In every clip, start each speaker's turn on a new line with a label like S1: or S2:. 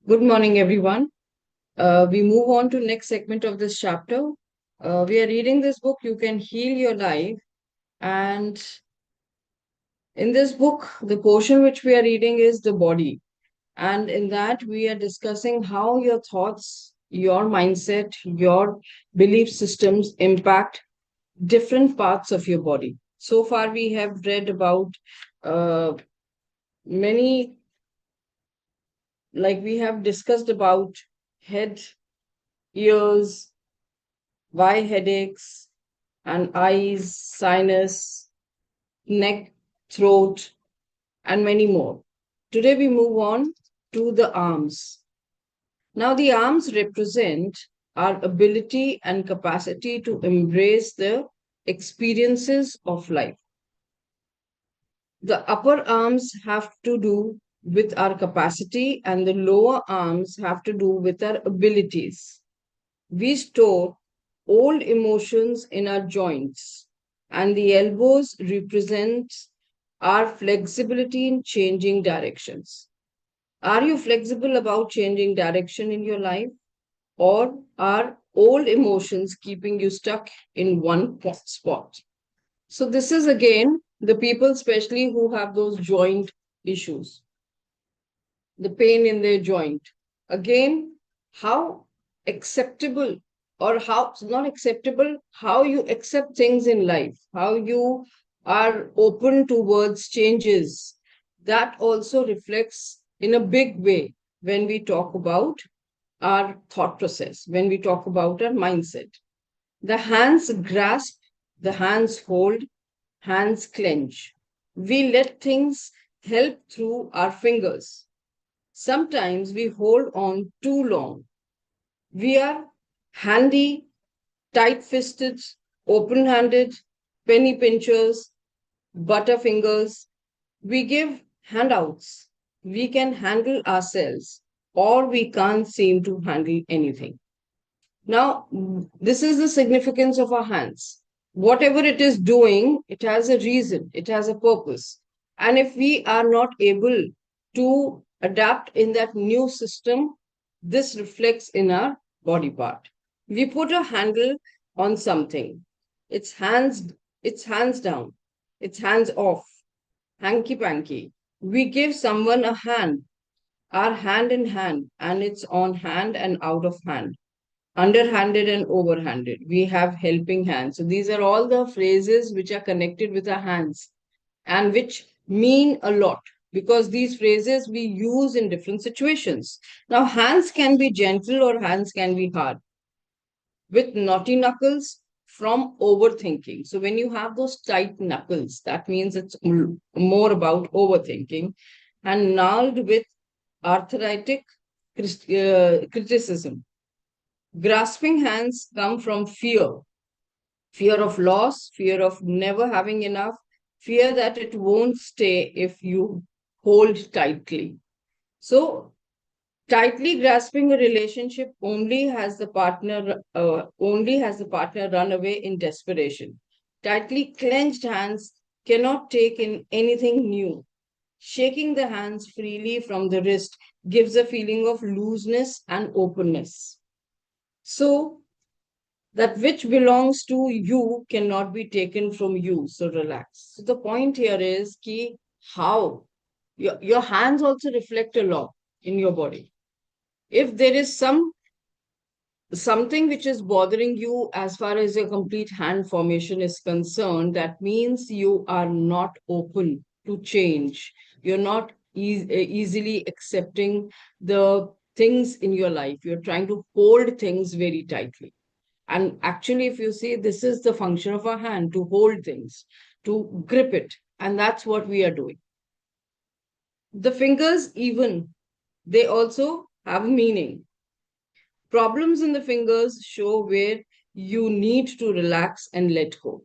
S1: Good morning, everyone. We move on to next segment of this chapter. We are reading this book, You Can Heal Your Life. And in this book, the portion which we are reading is the body. And in that, we are discussing how your thoughts, your mindset, your belief systems impact different parts of your body. So far, we have read about uh, many, like we have discussed about head, ears, why headaches, and eyes, sinus, neck, throat, and many more. Today we move on to the arms. Now, the arms represent our ability and capacity to embrace the experiences of life. The upper arms have to do with our capacity, and the lower arms have to do with our abilities. We store old emotions in our joints, and the elbows represent our flexibility in changing directions. Are you flexible about changing direction in your life, or are old emotions keeping you stuck in one spot? So, this is again the people, especially who have those joint issues, the pain in their joint. Again, how acceptable or how not acceptable, how you accept things in life, how you are open towards changes. That also reflects in a big way when we talk about our thought process, when we talk about our mindset. The hands grasp, the hands hold, hands clench. We let things help through our fingers. Sometimes we hold on too long. We are handy, tight fisted, open handed, penny pinchers, butterfingers. We give handouts. We can handle ourselves, or we can't seem to handle anything. Now, this is the significance of our hands. Whatever it is doing, it has a reason, it has a purpose. And if we are not able to adapt in that new system, this reflects in our body part. We put a handle on something. It's hands, it's hands down, it's hands off, hanky panky. We give someone a hand, our hand in hand, and it's on hand and out of hand, underhanded and overhanded. We have helping hands. So these are all the phrases which are connected with our hands and which mean a lot because these phrases we use in different situations. Now, hands can be gentle or hands can be hard with naughty knuckles from overthinking. So when you have those tight knuckles, that means it's more about overthinking and gnarled with arthritic criticism. Grasping hands come from fear, fear of loss, fear of never having enough, fear that it won't stay if you hold tightly. So, tightly grasping a relationship only has the partner run away in desperation. Tightly clenched hands cannot take in anything new. Shaking the hands freely from the wrist gives a feeling of looseness and openness. So, that which belongs to you cannot be taken from you. So relax. So the point here is ki how your hands also reflect a lot in your body. If there is something which is bothering you as far as your complete hand formation is concerned, that means you are not open to change. You're not easily accepting the things in your life. You're trying to hold things very tightly. And actually, if you see, this is the function of our hand to hold things, to grip it. And that's what we are doing. The fingers, even, they also have meaning. Problems in the fingers show where you need to relax and let go.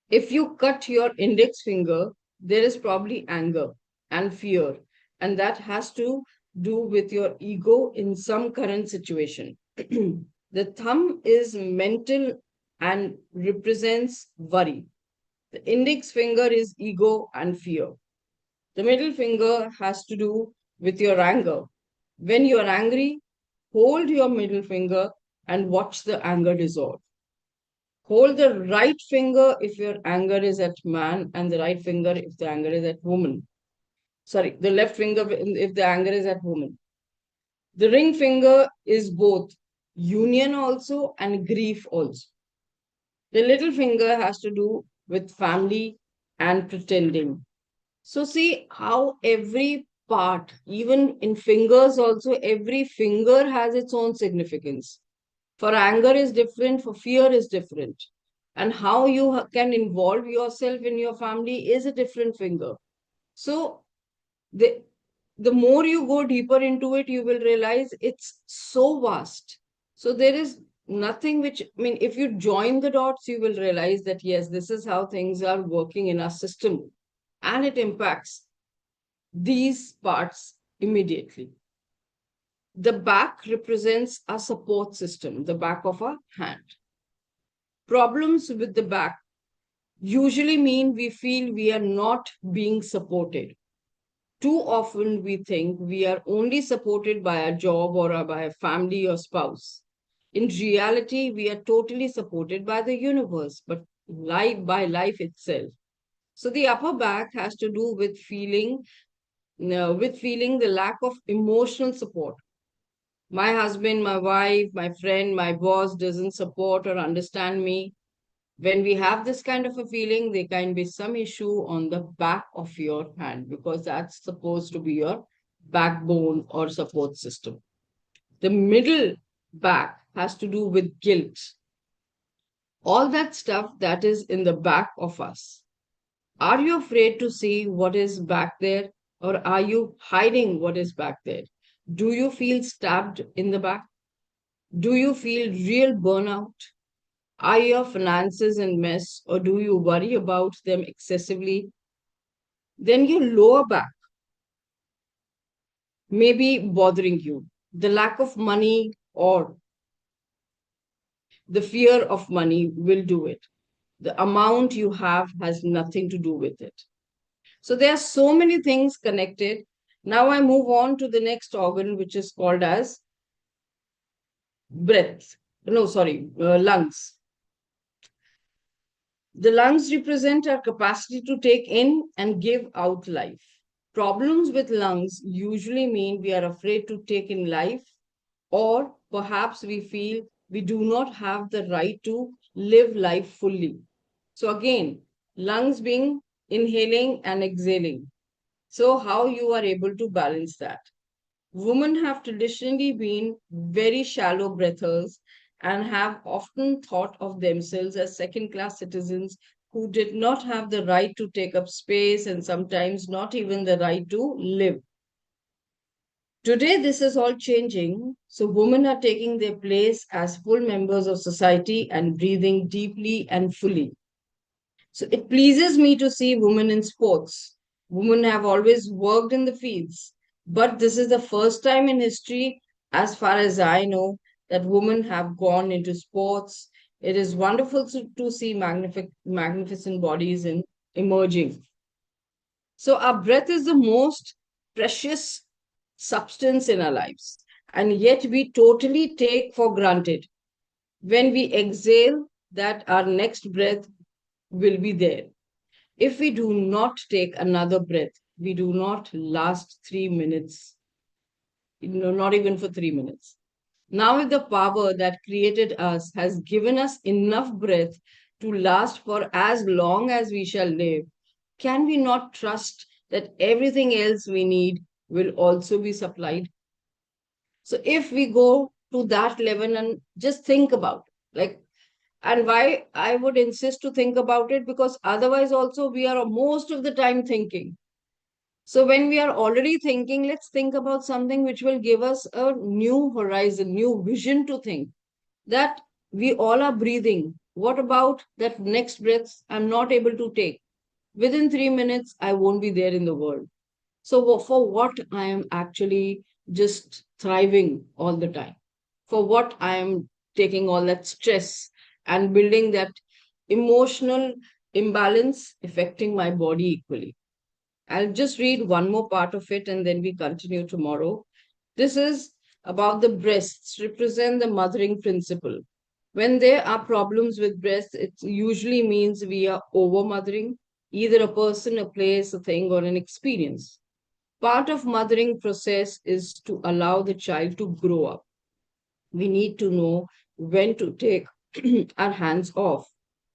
S1: If you cut your index finger, there is probably anger and fear, and that has to do with your ego in some current situation. The thumb is mental and represents worry. The index finger is ego and fear. The middle finger has to do with your anger. When you are angry, hold your middle finger and watch the anger dissolve. Hold the right finger if your anger is at man, and the right finger if the anger is at woman. Sorry, the left finger if the anger is at woman. The ring finger is both union also and grief also. The little finger has to do with family and pretending. So see how every part, even in fingers also, every finger has its own significance. For anger is different, for fear is different. And how you can involve yourself in your family is a different finger. So the the more you go deeper into it, you will realize it's so vast. So there is nothing which, I mean, if you join the dots, you will realize that yes, this is how things are working in our system, and it impacts these parts immediately. The back represents a support system, the back of a hand. Problems with the back usually mean we feel we are not being supported. Too often we think we are only supported by a job or by a family or spouse. In reality, we are totally supported by the universe, but by life itself. So the upper back has to do with feeling the lack of emotional support. My husband, my wife, my friend, my boss doesn't support or understand me. When we have this kind of a feeling, there can be some issue on the back of your hand, because that's supposed to be your backbone or support system. The middle back has to do with guilt. All that stuff that is in the back of us. Are you afraid to see what is back there, or are you hiding what is back there? Do you feel stabbed in the back? Do you feel real burnout? Are your finances in mess, or do you worry about them excessively? Then your lower back may be bothering you. The lack of money or the fear of money will do it. The amount you have has nothing to do with it. So there are so many things connected. Now I move on to the next organ, which is called as breath. No, sorry, lungs. The lungs represent our capacity to take in and give out life. Problems with lungs usually mean we are afraid to take in life, or perhaps we feel we do not have the right to live life fully. So, again, lungs being inhaling and exhaling. So, how you are able to balance that? Women have traditionally been very shallow breathers and have often thought of themselves as second class citizens who did not have the right to take up space and sometimes not even the right to live. Today, this is all changing. So, women are taking their place as full members of society and breathing deeply and fully. So, it pleases me to see women in sports. Women have always worked in the fields, but this is the first time in history, as far as I know, that women have gone into sports. It is wonderful to see magnificent bodies in emerging. So, our breath is the most precious substance in our lives, and yet we totally take for granted when we exhale that our next breath will be there. If we do not take another breath, we do not last 3 minutes, not even for 3 minutes. Now, if the power that created us has given us enough breath to last for as long as we shall live, can we not trust that everything else we need will also be supplied? So, if we go to that level and just think about it, like, and why I would insist to think about it, because otherwise, also, we are most of the time thinking. So, when we are already thinking, let's think about something which will give us a new horizon, new vision to think, that we all are breathing. What about that next breath I'm not able to take? Within 3 minutes, I won't be there in the world. So, for what I am actually just thriving all the time? For what I am taking all that stress and building that emotional imbalance affecting my body equally? I'll just read one more part of it and then we continue tomorrow. This is about the breasts, represent the mothering principle. When there are problems with breasts, it usually means we are over mothering, either a person, a place, a thing, or an experience. Part of mothering process is to allow the child to grow up. We need to know when to take our hands off,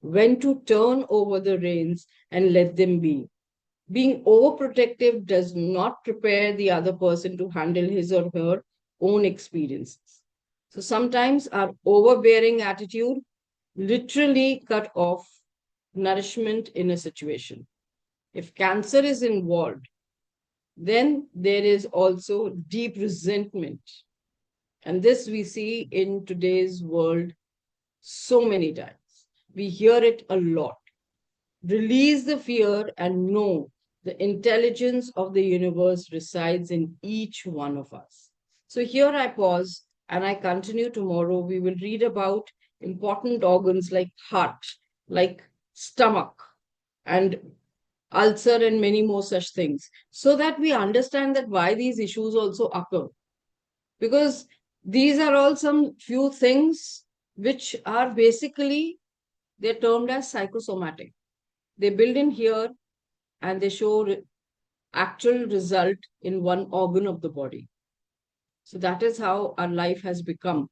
S1: when to turn over the reins and let them be. Being overprotective does not prepare the other person to handle his or her own experiences. So sometimes our overbearing attitude literally cut off nourishment in a situation. If cancer is involved, then there is also deep resentment. And this we see in today's world so many times. We hear it a lot. Release the fear and know the intelligence of the universe resides in each one of us. So here I pause and I continue tomorrow. We will read about important organs like heart, like stomach, and ulcer, and many more such things, so that we understand that why these issues also occur. Because these are all some few things which are basically, they're termed as psychosomatic. They build in here and they show actual result in one organ of the body. So that is how our life has become.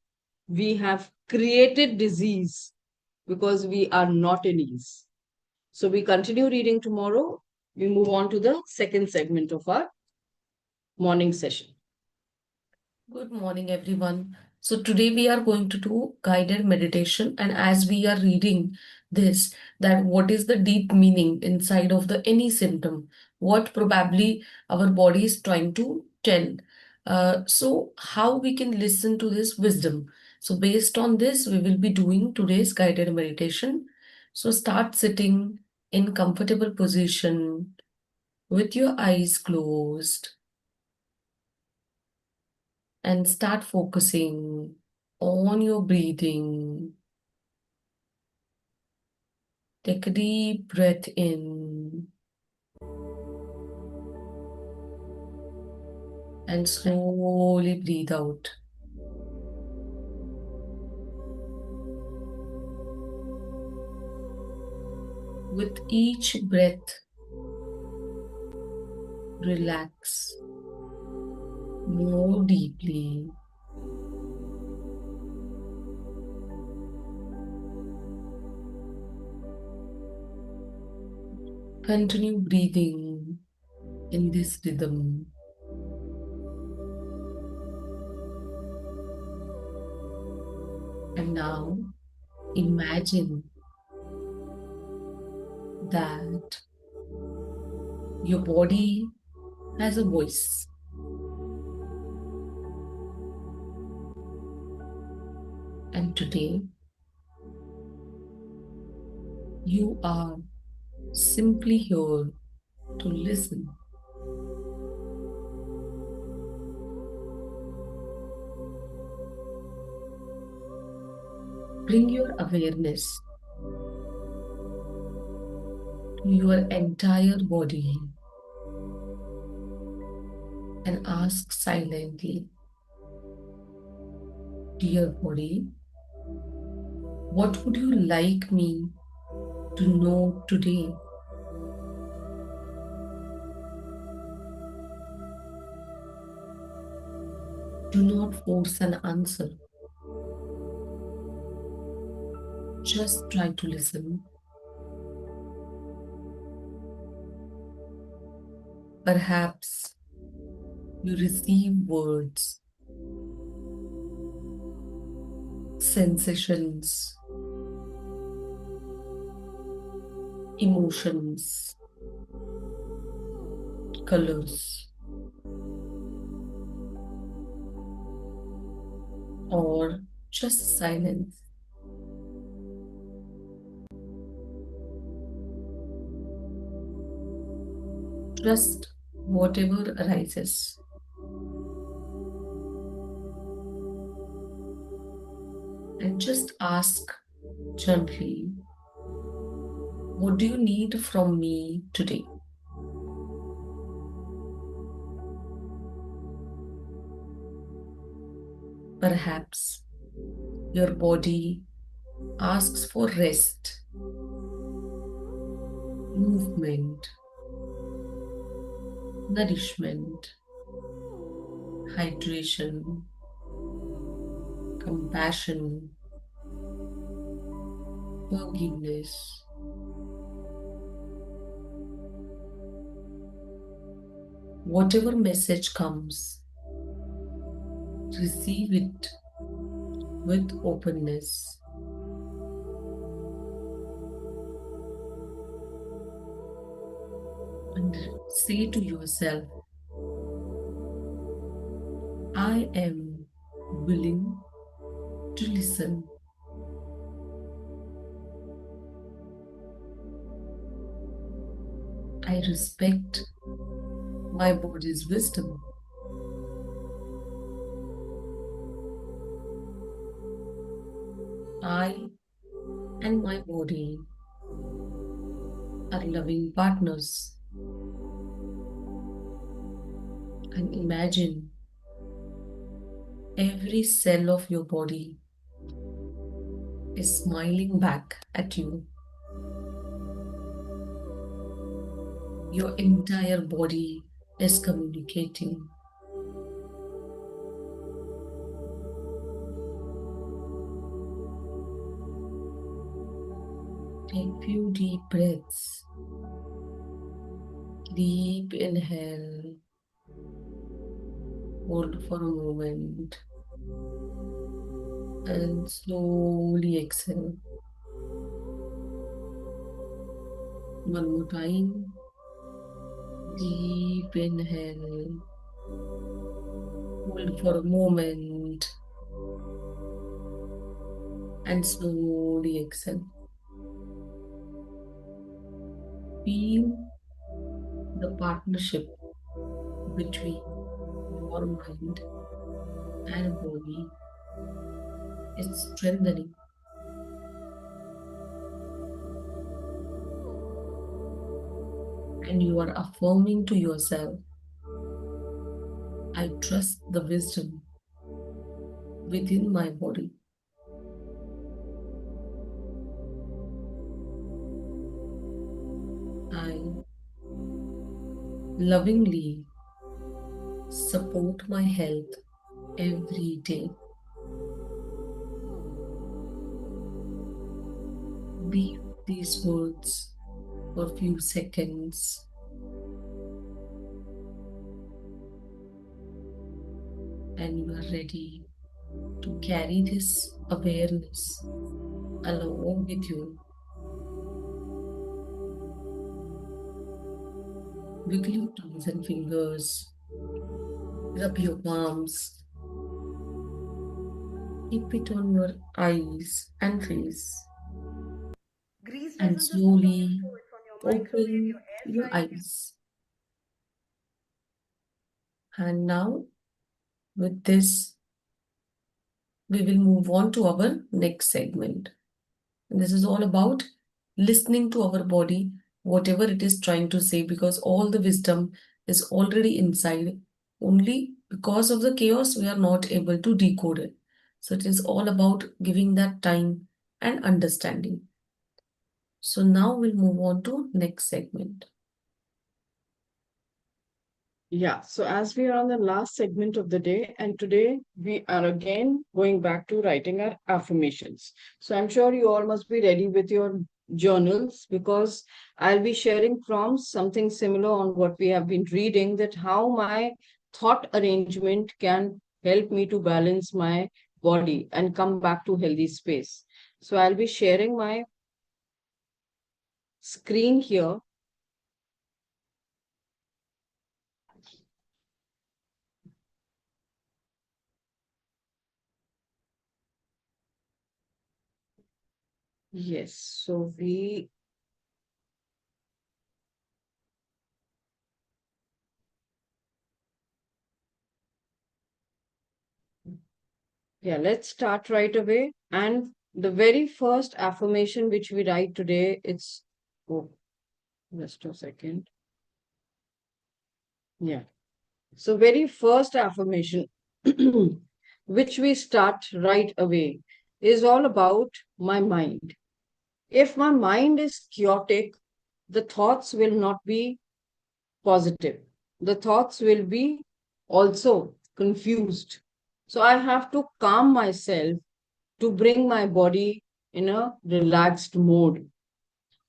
S1: We have created disease because we are not in ease. So we continue reading tomorrow. We move on to the second segment of our morning session.
S2: Good morning, everyone. So, today we are going to do guided meditation, and as we are reading this, that what is the deep meaning inside of the any symptom, what probably our body is trying to tell. So, how we can listen to this wisdom. So, based on this, we will be doing today's guided meditation. So, start sitting in comfortable position with your eyes closed and start focusing on your breathing. Take a deep breath in and slowly breathe out. With each breath, relax more deeply. Continue breathing in this rhythm. And now imagine that your body has a voice. And today you are simply here to listen. Bring your awareness to your entire body and ask silently, dear body, what would you like me to know today? Do not force an answer. Just try to listen. Perhaps you receive words, sensations, emotions, colors, or just silence. Trust whatever arises. And just ask gently, what do you need from me today? Perhaps your body asks for rest, movement, nourishment, hydration, compassion, forgiveness. Whatever message comes, receive it with openness. And say to yourself, I am willing to listen. I respect my body's wisdom. I and my body are loving partners. And imagine every cell of your body is smiling back at you. Your entire body is communicating. Take few deep breaths. Deep inhale. Hold for a moment. And slowly exhale. One more time. Deep inhale. Hold for a moment. And slowly exhale. Feel the partnership between your mind and body is strengthening. And you are affirming to yourself, I trust the wisdom within my body. I lovingly support my health every day. Be these words for a few seconds. And you are ready to carry this awareness along with you. Wiggle your toes and fingers, rub your palms, keep it on your eyes and face,
S3: Greece
S2: and
S3: doesn't just work on your
S2: slowly
S3: toe, it's on your microwave,
S2: open
S3: your air
S2: your
S3: fryer.
S2: eyes. And now, with this, we will move on to our next segment. And this is all about listening to our body, whatever it is trying to say, because all the wisdom is already inside. Only because of the chaos, we are not able to decode it. So it is all about giving that time and understanding. So now we'll move on to next segment.
S1: Yeah, so as we are on the last segment of the day, and today we are again going back to writing our affirmations. So I'm sure you all must be ready with your journals because I'll be sharing prompts, something similar on what we have been reading, that how my thought arrangement can help me to balance my body and come back to healthy space. So I'll be sharing my screen here. Yes, so let's start right away. And the very first affirmation which we write today, it's, oh, just a second. Yeah. So very first affirmation. which we start right away, is all about my mind. If my mind is chaotic, the thoughts will not be positive. The thoughts will be also confused. So I have to calm myself to bring my body in a relaxed mode.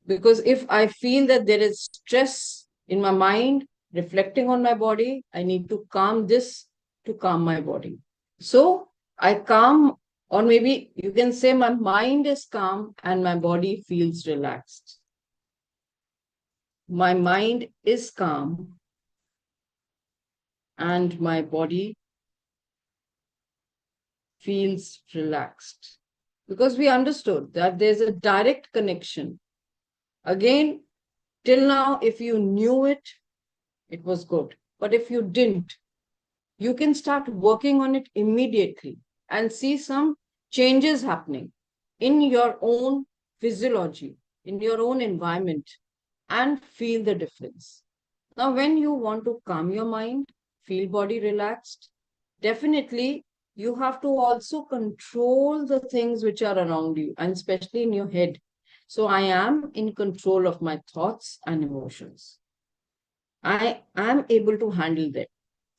S1: Because if I feel that there is stress in my mind reflecting on my body, I need to calm this to calm my body. So I calm, or maybe you can say my mind is calm and my body feels relaxed. My mind is calm and my body feels relaxed. Because we understood that there's a direct connection. Again, till now, if you knew it, it was good. But if you didn't, you can start working on it immediately and see some changes happening in your own physiology, in your own environment, and feel the difference. Now, when you want to calm your mind, feel body relaxed, definitely you have to also control the things which are around you, and especially in your head. So, I am in control of my thoughts and emotions. I am able to handle them.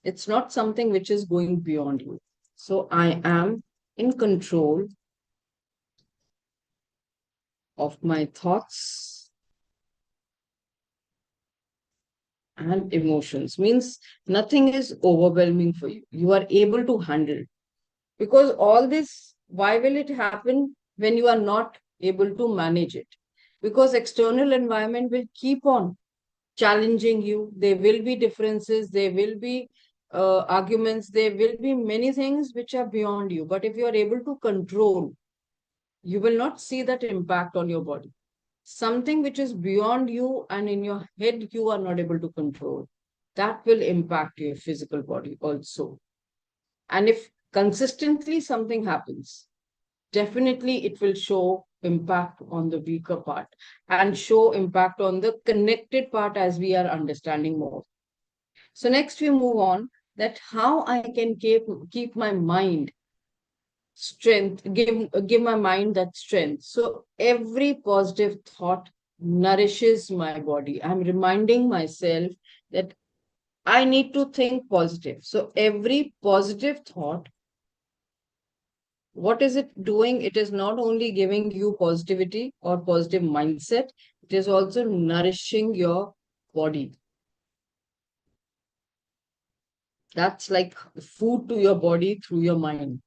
S1: It's not something which is going beyond you. So I am in control of my thoughts and emotions. Means nothing is overwhelming for you. You are able to handle. Because all this, why will it happen when you are not able to manage it? Because external environment will keep on challenging you. There will be differences, there will be arguments, there will be many things which are beyond you. But if you are able to control, you will not see that impact on your body. Something which is beyond you and in your head, you are not able to control. That will impact your physical body also. And if consistently something happens, definitely it will show impact on the weaker part and show impact on the connected part as we are understanding more. So next we move on that how I can keep my mind strength, give my mind that strength. So every positive thought nourishes my body. I'm reminding myself that I need to think positive. So every positive thought, what is it doing? It is not only giving you positivity or positive mindset, it is also nourishing your body. That's like food to your body through your mind.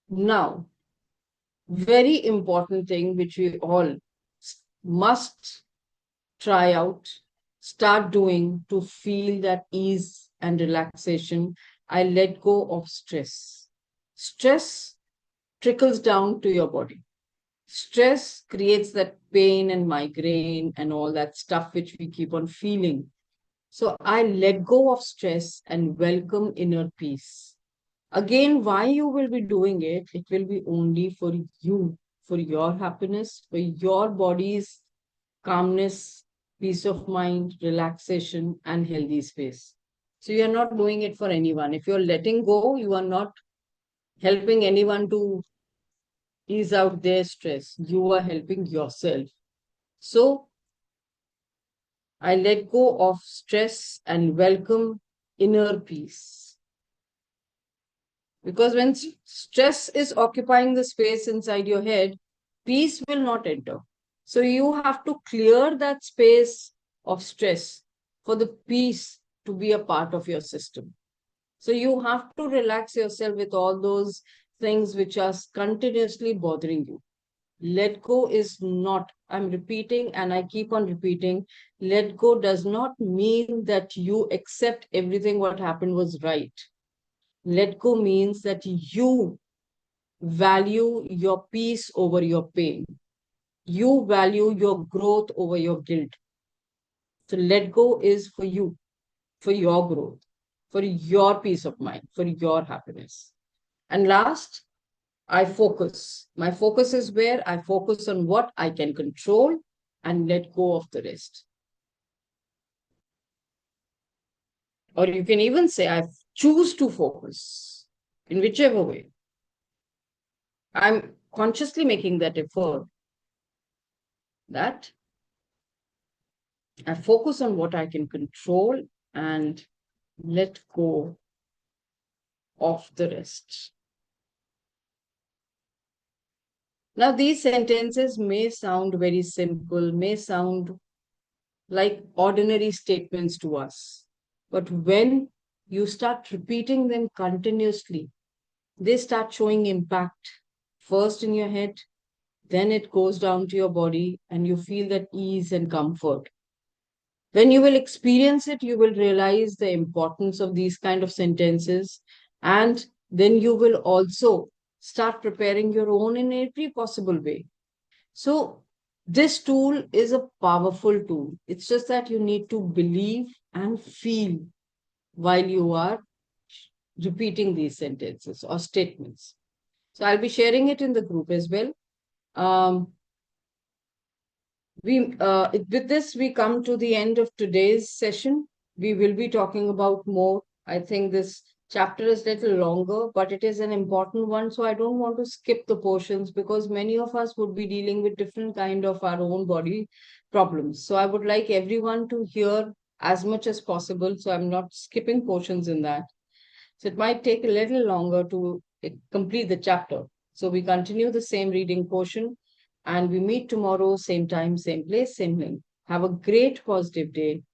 S1: Now, very important thing which we all must try out, start doing to feel that ease and relaxation. I let go of stress. Stress trickles down to your body. Stress creates that pain and migraine and all that stuff which we keep on feeling. So I let go of stress and welcome inner peace. Again, why you will be doing it? It will be only for you, for your happiness, for your body's calmness, peace of mind, relaxation, and healthy space. So you're not doing it for anyone. If you're letting go, you are not helping anyone to ease out their stress. You are helping yourself. So I let go of stress and welcome inner peace. Because when stress is occupying the space inside your head, peace will not enter. So you have to clear that space of stress for the peace to be a part of your system. So you have to relax yourself with all those things which are continuously bothering you. Let go is not, I'm repeating and I keep on repeating, let go does not mean that you accept everything what happened was right. Let go means that you value your peace over your pain. You value your growth over your guilt. So let go is for you, for your growth, for your peace of mind, for your happiness. And last, I focus. My focus is where I focus on what I can control and let go of the rest. Or you can even say, I choose to focus in whichever way. I'm consciously making that effort that I focus on what I can control and let go of the rest. Now, these sentences may sound very simple, may sound like ordinary statements to us. But when you start repeating them continuously, they start showing impact first in your head, then it goes down to your body, and you feel that ease and comfort. When you will experience it, you will realize the importance of these kind of sentences, and then you will also start preparing your own in every possible way. So, this tool is a powerful tool. It's just that you need to believe and feel while you are repeating these sentences or statements. So, I'll be sharing it in the group as well. Um, with this, we come to the end of today's session. We will be talking about more. I think this chapter is a little longer, but it is an important one. So I don't want to skip the portions because many of us would be dealing with different kind of our own body problems. So I would like everyone to hear as much as possible. So I'm not skipping portions in that. So it might take a little longer to complete the chapter. So we continue the same reading portion and we meet tomorrow, same time, same place, same link. Have a great positive day.